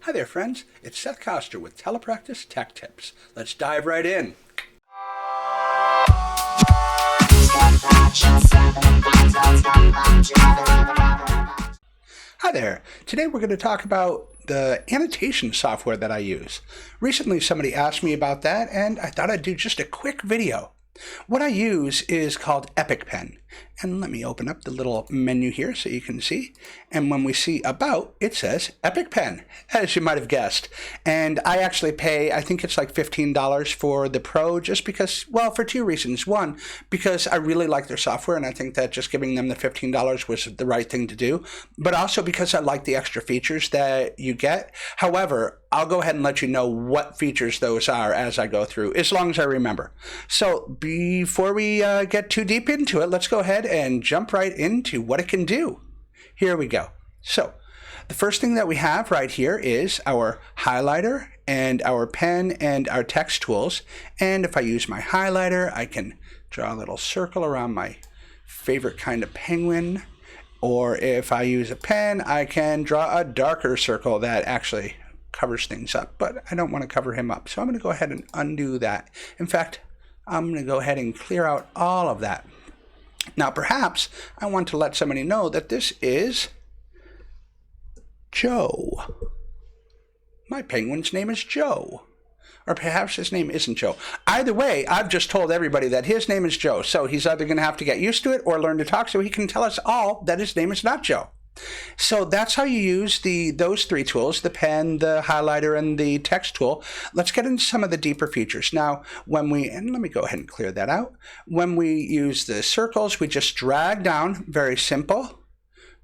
Hi there, friends. It's Seth Koster with Telepractice Tech Tips. Let's dive right in. Hi there. Today we're going to talk about the annotation software that I use. Recently somebody asked me about that, and I thought I'd do just a quick video. What I use is called EpicPen. And let me open up the little menu here so you can see. And when we see About, it says EpicPen, as you might have guessed. And I actually pay, I think it's like $15 for the Pro, just because, well, for two reasons. One, because I really like their software, and I think that just giving them the $15 was the right thing to do. But also because I like the extra features that you get. However, I'll go ahead and let you know what features those are as I go through, as long as I remember. So before we get too deep into it, let's go ahead and jump right into what it can do. Here we go. So the first thing that we have right here is our highlighter and our pen and our text tools. And if I use my highlighter, I can draw a little circle around my favorite kind of penguin. Or if I use a pen, I can draw a darker circle that actually covers things up, but I don't want to cover him up. So I'm going to go ahead and undo that. In fact, I'm going to go ahead and clear out all of that. Now, perhaps I want to let somebody know that this is Joe. My penguin's name is Joe. Or perhaps his name isn't Joe. Either way, I've just told everybody that his name is Joe. So he's either going to have to get used to it or learn to talk so he can tell us all that his name is not Joe. So that's how you use those three tools, the pen, the highlighter, and the text tool. Let's get into some of the deeper features. Now, and let me go ahead and clear that out. When we use the circles, we just drag down, very simple.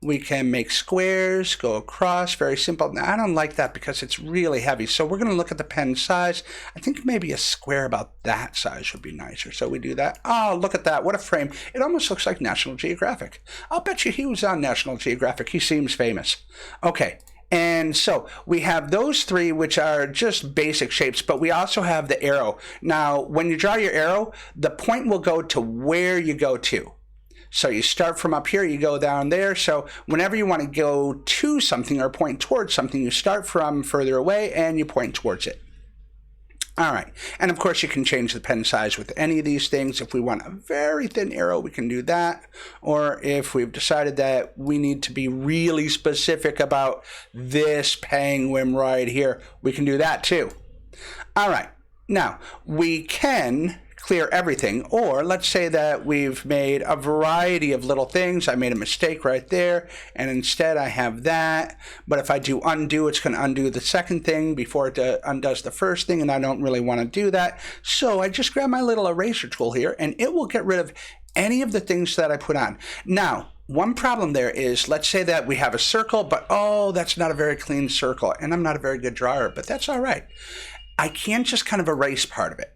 We can make squares, go across, very simple. Now, I don't like that because it's really heavy. So we're going to look at the pen size. I think maybe a square about that size would be nicer. So we do that. Oh, look at that. What a frame. It almost looks like National Geographic. I'll bet you he was on National Geographic. He seems famous. Okay. And so we have those three, which are just basic shapes, but we also have the arrow. Now, when you draw your arrow, the point will go to where you go to. So you start from up here, you go down there. So whenever you want to go to something or point towards something, you start from further away and you point towards it. All right. And of course, you can change the pen size with any of these things. If we want a very thin arrow, we can do that. Or if we've decided that we need to be really specific about this penguin right here, we can do that too. All right. Now, we can clear everything, or let's say that we've made a variety of little things. I made a mistake right there, and instead I have that. But if I do undo, it's going to undo the second thing before it undoes the first thing, and I don't really want to do that. So I just grab my little eraser tool here, and it will get rid of any of the things that I put on. Now, one problem there is, let's say that we have a circle, but oh, that's not a very clean circle, and I'm not a very good drawer, but that's all right. I can just kind of erase part of it.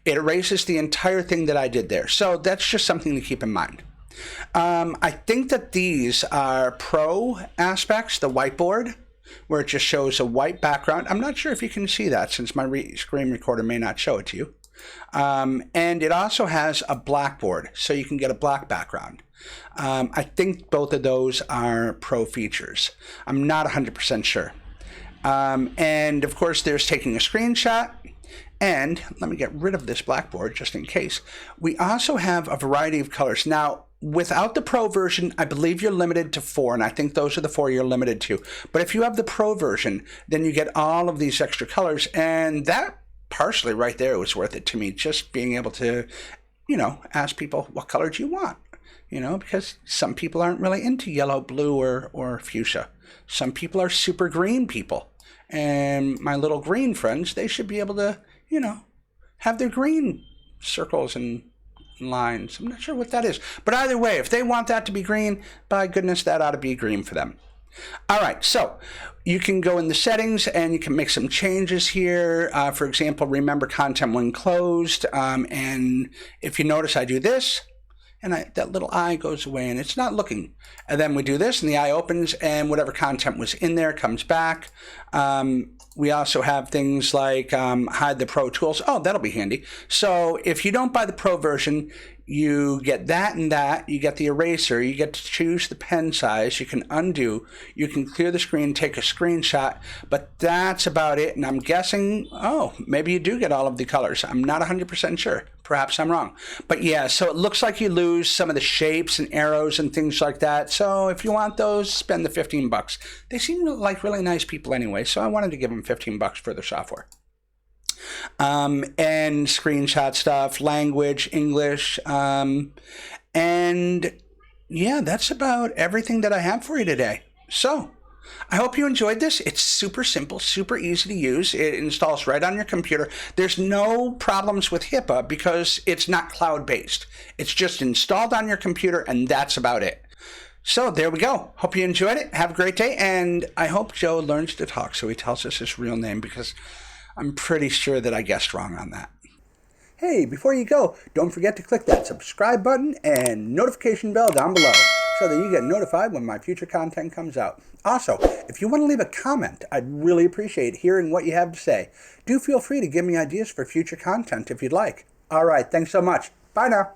It erases the entire thing that I did there. So that's just something to keep in mind. I think that these are pro aspects, the whiteboard, where it just shows a white background. I'm not sure if you can see that since my screen recorder may not show it to you. And it also has a blackboard, so you can get a black background. I think both of those are pro features. I'm not 100% sure. And of course, there's taking a screenshot. And let me get rid of this blackboard just in case. We also have a variety of colors. Now, without the Pro version, I believe you're limited to 4, and I think those are the 4 you're limited to. But if you have the Pro version, then you get all of these extra colors, and that partially right there was worth it to me, just being able to, ask people, what color do you want? Because some people aren't really into yellow, blue, or fuchsia. Some people are super green people. And my little green friends, they should be able to, have their green circles and lines. I'm not sure what that is. But either way, if they want that to be green, by goodness, that ought to be green for them. All right, so you can go in the settings and you can make some changes here. For example, remember content when closed. And if you notice, I do this. And that little eye goes away and it's not looking. And then we do this and the eye opens and whatever content was in there comes back. We also have things like hide the Pro tools. Oh, that'll be handy. So if you don't buy the Pro version, You get that and that. You get the eraser. You get to choose the pen size. You can undo. You can clear the screen, take a screenshot. But that's about it. And I'm guessing, oh, maybe you do get all of the colors. I'm not 100% sure. Perhaps I'm wrong. But yeah, so it looks like you lose some of the shapes and arrows and things like that. So if you want those, spend the $15. They seem like really nice people anyway. So I wanted to give them $15 for their software. And screenshot stuff, language, English, and yeah, that's about everything that I have for you today. So I hope you enjoyed this. It's super simple, super easy to use. It installs right on your computer. There's no problems with HIPAA because it's not cloud-based. It's just installed on your computer, and that's about it. So there we go. Hope you enjoyed it. Have a great day, and I hope Joe learns to talk so he tells us his real name, because I'm pretty sure that I guessed wrong on that. Hey, before you go, don't forget to click that subscribe button and notification bell down below so that you get notified when my future content comes out. Also, if you want to leave a comment, I'd really appreciate hearing what you have to say. Do feel free to give me ideas for future content if you'd like. All right, thanks so much. Bye now.